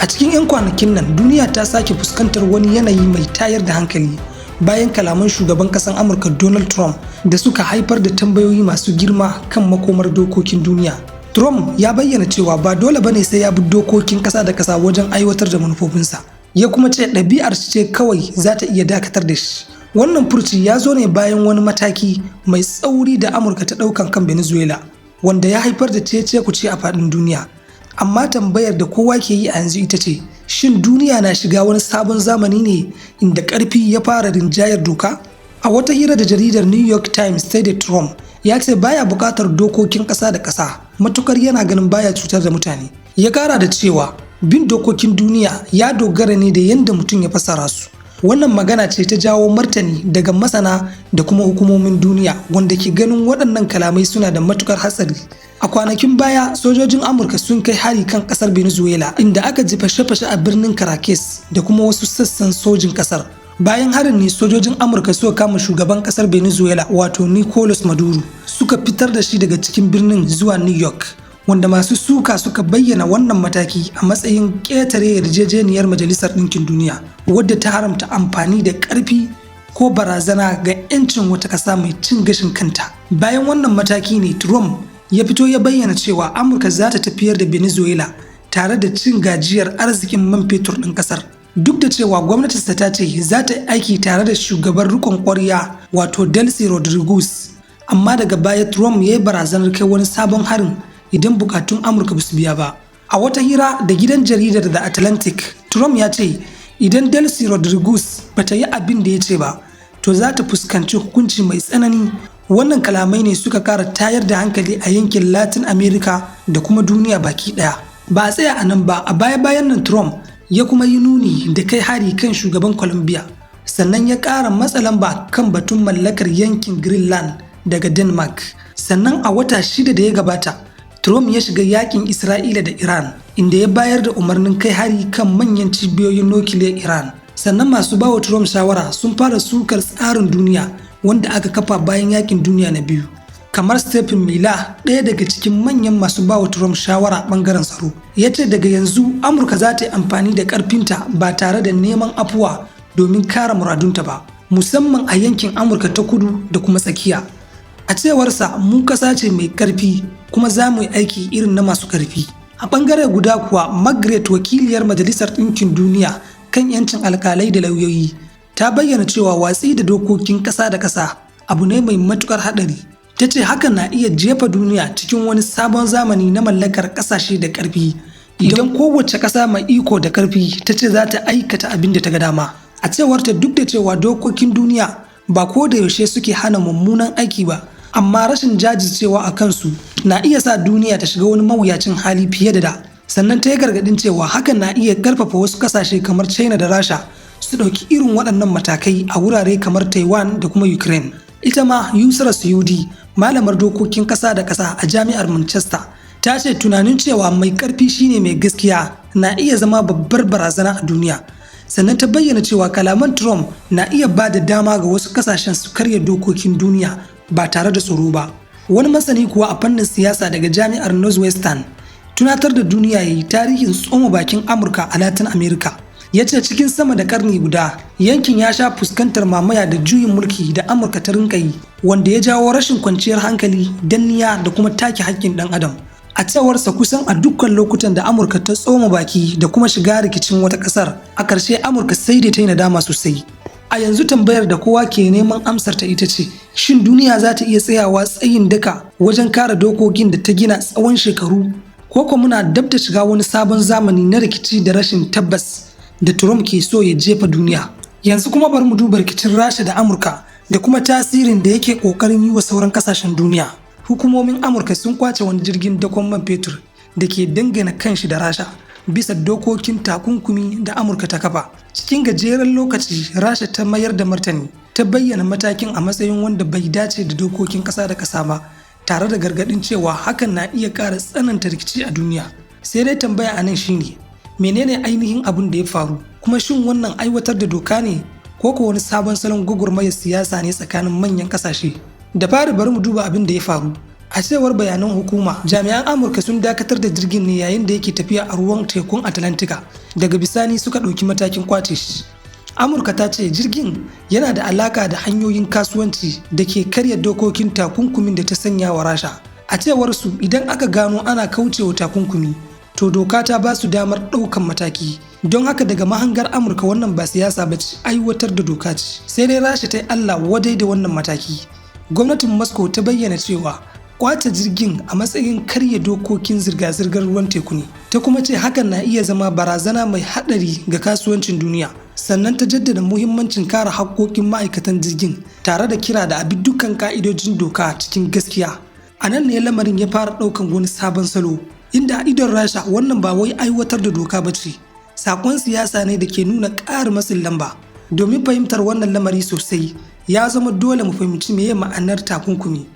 A cikin 'yan kwanakin nan duniya ta sake fuskantar wani yanayi mai tayar da hankali bayan kalaman shugaban ƙasar Amurka Donald Trump da suka haifar da tambayoyi masu girma kan makomar dokokin duniya. Trump ya bayyana cewa ba dole bane sai ya bi dokokin ƙasa da ƙasa wajen aiwatar da manufofinsa. Ya kuma ce ɗabi'ar ce kawai za ta iya dakatar da shi. Wannan furci ya zo ne bayan wani mataki mai tsauri da Amurka ta ɗaukan kan Venezuela, wanda ya haifar da cece-kuce a faɗin duniya. Amma tambayar da kowa ke yi a yanzu ita ce, shin duniya na shiga wani sabon zamani ne inda ƙarfi ya fara rinjayar doka? A wata hira da jaridar New York Times sai da Trump ya ce baya buƙatar dokokin ƙasa da ƙasa matukar yana ganin baya cutar da mutane. Ya ƙara da cewa bin dokokin duniya ya dogara ne da yadda mutum ya fassara su. Wannan magana ce ta jawo martani daga masana da kuma hukumomin duniya wanda ke ganin waɗannan kalamai suna da matukar hatsari. A kwanakin baya sojojin Amurka sun kai hari kan ƙasar Venezuela inda aka ji fashe-fashe a birnin Caracas da kuma wasu sassan sojin ƙasar. Bayan harin ne sojojin Amurka suka kama shugaban ƙasar Venezuela wato Nicolas Maduro suka fitar da shi daga cikin birnin zuwa New York. Wanda masu suka suka bayyana wannan mataki a matsayin ƙetare yarjejeniyar Majalisar Ɗinkin Duniya wadda ta haramta amfani da ƙarfi ko barazana ga 'yancin wata ƙasa mai cin gashin kanta. Bayan wannan mataki ne Trump ya fito ya bayyana cewa Amurka za ta tafiyar da Venezuela tare da cin gajiyar arzikin man fetur ɗin ƙasar. Duk da cewa gwamnatinsa ta ce za ta aiki tare da shugaban riƙon ƙwarya wato Delcy Rodriguez, amma daga baya Trump ya yi barazanar kai wani sabon harin idan bukatun Amurka ba su biya ba. A wata hira da gidan jaridar The Atlantic, Trump ya ce idan Delcy Rodriguez ba ta yi abin da ya ce ba, to za ta fuskanci hukunci mai tsanani. Wannan kalamai ne suka kara tayar da hankali a yankin Latin America da kuma duniya baki daya. Ba a tsaya a nan ba, a baya-bayan nan Trump ya kuma yi nuni da kai hari kan shugaban Colombia, sannan ya kara matsa lamba kan batun mallakar yankin Greenland daga Denmark. Sannan a wata 6 da ya gabata, Trump ya shiga yakin Isra'ila da Iran inda ya bayar da umarnin kai hari kan manyan cibiyoyin nukiliyar Iran. Sannan masu bawa Trump shawara sun fara sukar tsarin duniya wanda aka kafa bayan yakin duniya na biyu. Kamar Stephen Miller, ɗaya daga cikin manyan masu bawa Trump shawara ɓangaren tsaro, ya ce daga yanzu Amurka za ta yi amfani da ƙarfinta ba tare da neman afuwa domin kare muradunta ba, musamman a yankin Amurka ta kudu da kuma tsakiya. A cewarsa mu ƙasa ce mai ƙarfi kuma za mu yi aiki irin na masu ƙarfi. A ɓangare guda kuwa Margaret, wakiliyar Majalisar Ɗinkin Duniya kan 'yancin alƙalai da lauyoyi, ta bayyana cewa watsi da dokokin ƙasa da ƙasa abu ne mai matuƙar haɗari. Ta ce hakan na iya jefa duniya cikin wani sabon zamani na mallakar ƙasashe da ƙarfi. Idan kowace ƙasa mai iko da ƙarfi ta ce za ta aikata abin da ta ga dama. A cewarta duk da cewa dokokin duniya ba ko da yaushe suke hana mummunan aiki ba, amma rashin jajircewa a kansu na iya sa duniya ta shiga wani mawuyacin hali fiye da da. Sannan ta yi gargaɗin cewa hakan na iya ƙarfafa wasu ƙasashe kamar China da Rasha su ɗauki irin waɗannan matakai a wurare kamar Taiwan da kuma Ukraine. Ita ma Yusra Suyudi, malamar dokokin ƙasa da ƙasa a jami'ar Manchester, ta ce tunanin cewa mai ƙarfi shine mai gaskiya na iya zama babbar barazana a duniya. Sannan ta bayyana cewa kalaman Trump na iya ba da dama ga wasu ƙasashen su karya dokokin duniya ba tare da tsoro ba. Wani masani kuwa a fannin siyasa daga jami'ar Northwestern tunatar da duniya yayi tarihin tsoma bakin Amurka a Latin America. Ya ce cikin sama da karni guda yankin ya sha fuskantar mamaya da juyin mulki da Amurka ta rinka yi, wanda ya jawo rashin kwanciyar hankali, danniya da kuma take haƙƙin ɗan adam. A cewarsa kusan a dukkan lokutan da Amurka ta tsoma baki da kuma shiga rikicin wata ƙasar, a ƙarshe Amurka sai da ta yi nadama sosai. A yanzu tambayar da kowa ke neman amsar ta ita ce, shin duniya za ta iya tsayawa tsayin daka wajen kare dokokin da ta gina tsawon shekaru, ko kuma muna dab da shiga wani sabon zamani na rikici da rashin tabbas da Trump ke so ya jefa duniya? Yanzu kuma bari mu duba rikicin Rasha da Amurka da kuma tasirin da yake kokarin yi wa sauran kasashen duniya. Hukumomin Amurka sun kwace wani jirgin dakon man fetur da ke dangana kanshi da Rasha bisa dokokin takunkumi da Amurka ta kafa. Cikin gajeren lokaci Rasha ta mayar da martani, ta bayyana matakin a matsayin wanda bai dace da dokokin ƙasa da ƙasa ba, tare da gargaɗin cewa hakan na iya ƙara tsananta rikici a duniya. Sai dai tambaya a nan shine, menene ainihin abin da ya faru, kuma shin wannan aiwatar da doka ne ko ko wani sabon salon gwagwarmayar siyasa ne tsakanin manyan ƙasashe? Da fari bari mu duba abin da ya faru. A cewar bayanan hukuma, jami'an Amurka sun dakatar da jirgin ne yayin da yake tafiya a ruwan tekun Atlantika. Daga bisani suka ɗauki matakin kwace shi. Amurka ta ce jirgin yana da alaka da hanyoyin kasuwanci da ke karya dokokin takunkumin da ta sanya wa Rasha. A cewar su, idan aka gano ana kaucewa takunkumi, to doka ta ba su damar ɗaukan mataki. Don haka daga mahangar Amurka wannan ba siyasa ba ce, aiwatar da doka ce. Sai dai Rasha ta yi Allah wadai da wannan mataki. Gwamnatin Moscow ta bayyana cewa kwace jirgin a matsayin karya dokokin zirga-zirgar ruwan teku ne, ta kuma ce hakan na iya zama barazana mai haɗari ga kasuwancin duniya. Sannan ta jaddada muhimmancin kare haƙƙoƙin ma'aikatan jirgin tare da kira da abi dukkan ka'idojin doka cikin gaskiya. A nan ne lamarin ya fara ɗaukan wani sabon salo, inda a idon Rasha wannan ba wai aiwatar da doka ba ce, saƙon siyasa ne da ke nuna ƙarin matsin lamba. Domin fahimtar wannan lamari sosai, ya zama dole mu fahimci meye ma'anar takunkumi.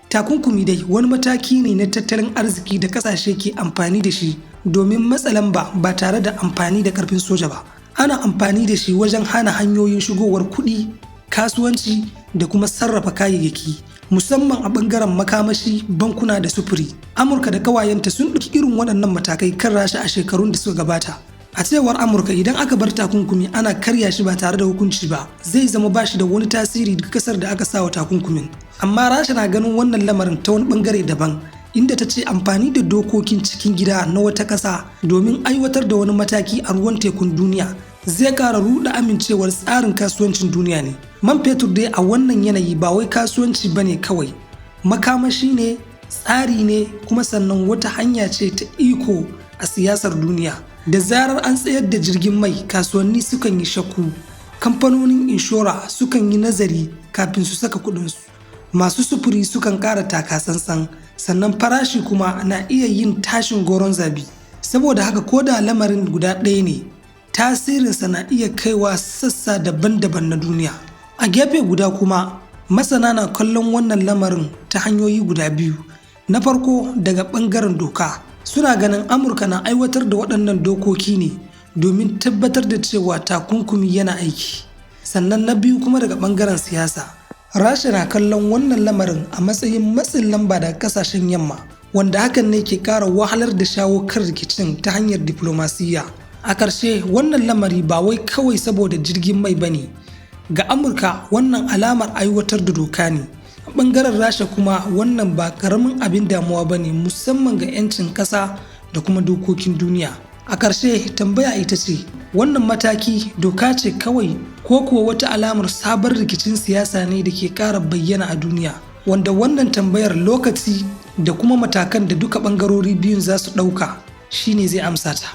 Takunkumi dai wani mataki ne na tattalin arziki da kasashe ke amfani da shi domin matsa lamba ba tare da amfani da karfin soja ba. Ana amfani da shi wajen hana hanyoyin shigowar kuɗi, kasuwanci da kuma sarrafa kayayyaki, musamman a ɓangaren makamashi, bankuna da sufuri. Amurka da ƙawayenta sun ɗauki irin waɗannan matakai kan Rasha a shekarun da suka gabata. A cewar Amurka, idan aka bar takunkumi ana karya shi ba tare da hukunci ba, zai zama ba shi da wani tasiri ga kasar da aka sa wa takunkumin. Amma Rasha na ganin wannan lamarin ta wani bangare daban, inda ta ce amfani da dokokin cikin gida na wata ƙasa domin aiwatar da wani mataki a ruwan tekun duniya zai ƙara ruɗa amincewar tsarin kasuwancin duniya ne. Man fetur dai a wannan yanayi ba wai kasuwanci bane kawai, makamashi ne, tsari ne, kuma sannan wata hanya ce ta iko a siyasar duniya. Da zarar an tsayar da jirgin mai, kasuwanni sukan yi shakku, kamfanonin inshora sukan yi nazari kafin su saka kuɗinsu, masu sufuri sukan ƙara takatsantsan, sannan farashi kuma na iya yin tashin goron zabi. Saboda haka ko da lamarin guda ɗaya ne, tasirinsa na iya kaiwa sassa daban-daban na duniya. A gefe guda kuma, masana na kallon wannan lamarin ta hanyoyi guda biyu. Na farko, daga ɓangaren doka, suna ganin Amurka na aiwatar da waɗannan dokoki ne domin tabbatar da cewa takunkumi yana aiki. Sannan na biyu kuma daga ɓangaren siyasa, Rasha na kallon wannan lamarin a matsayin matsin lamba daga ƙasashen yamma, wanda hakan ne ke ƙara wahalar da shawo kan rikicin ta hanyar diflomasiyya. A ƙarshe, wannan lamari ba wai kawai saboda jirgin mai bane. Ga Amurka wannan alamar aiwatar da doka ne. A ɓangaren Rasha kuma wannan ba ƙaramin abin damuwa ba ne, musamman ga 'yancin ƙasa da kuma dokokin duniya. A ƙarshe, tambaya ita ce, wannan mataki doka ce kawai ko kuwa wata alamar sabon rikicin siyasa ne da ke ƙara bayyana a duniya? Wanda wannan tambayar lokaci da kuma matakan da duka ɓangarori biyun za su ɗauka shine zai amsa ta.